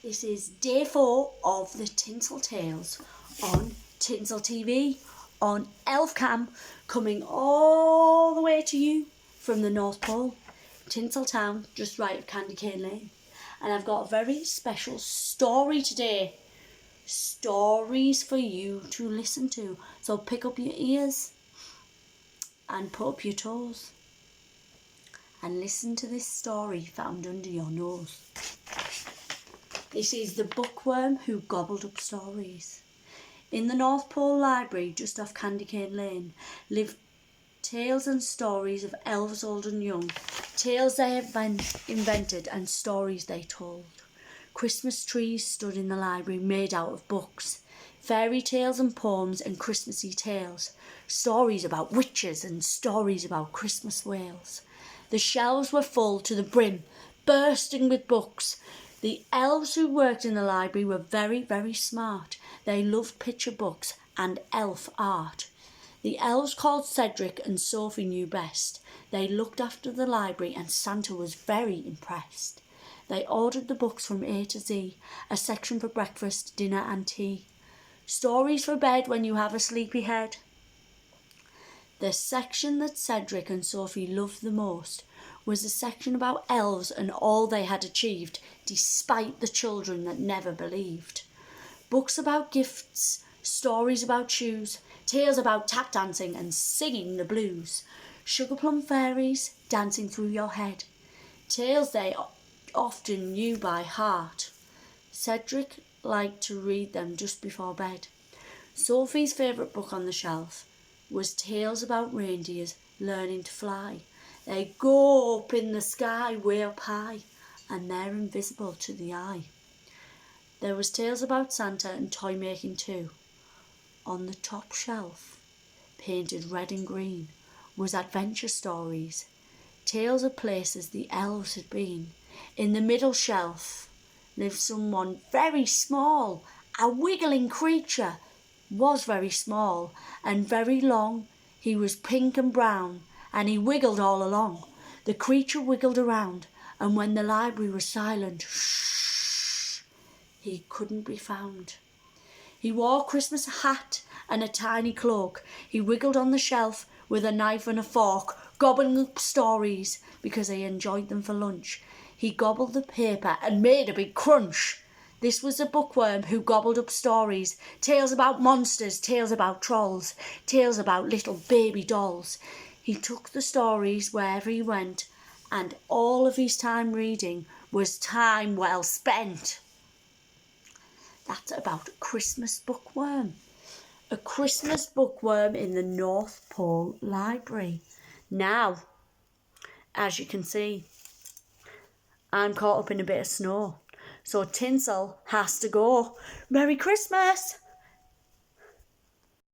This is day 4 of the Tinsel Tales on Tinsel TV, on Elf Cam, coming all the way to you from the North Pole, Tinsel Town, just right of Candy Cane Lane. And I've got a very special story today. Stories for you to listen to. So pick up your ears and put up your toes and listen to this story found under your nose. This is the bookworm who gobbled up stories. In the North Pole Library, just off Candy Cane Lane, live tales and stories of elves old and young, tales they have invented and stories they told. Christmas trees stood in the library made out of books, fairy tales and poems and Christmassy tales, stories about witches and stories about Christmas Wales. The shelves were full to the brim, bursting with books. The elves who worked in the library were very, very smart. They loved picture books and elf art. The elves called Cedric and Sophie knew best. They looked after the library and Santa was very impressed. They ordered the books from A to Z, a section for breakfast, dinner and tea. Stories for bed when you have a sleepy head. The section that Cedric and Sophie loved the most was a section about elves and all they had achieved, despite the children that never believed. Books about gifts, stories about shoes, tales about tap dancing and singing the blues, sugar plum fairies dancing through your head, tales they often knew by heart. Cedric liked to read them just before bed. Sophie's favourite book on the shelf was tales about reindeers learning to fly. They go up in the sky way up high and they're invisible to the eye. There was tales about Santa and toy making too. On the top shelf, painted red and green, was adventure stories, tales of places the elves had been. In the middle shelf lived someone very small, a wiggling creature, was very small and very long. He was pink and brown and he wiggled all along. The creature wiggled around and when the library was silent, shh, he couldn't be found. He wore a Christmas hat and a tiny cloak. He wiggled on the shelf with a knife and a fork, gobbling up stories because he enjoyed them for lunch. He gobbled the paper and made a big crunch. This was the bookworm who gobbled up stories, tales about monsters, tales about trolls, tales about little baby dolls. He took the stories wherever he went, and all of his time reading was time well spent. That's about a Christmas bookworm. A Christmas bookworm in the North Pole Library. Now, as you can see, I'm caught up in a bit of snow. So Tinsel has to go. Merry Christmas!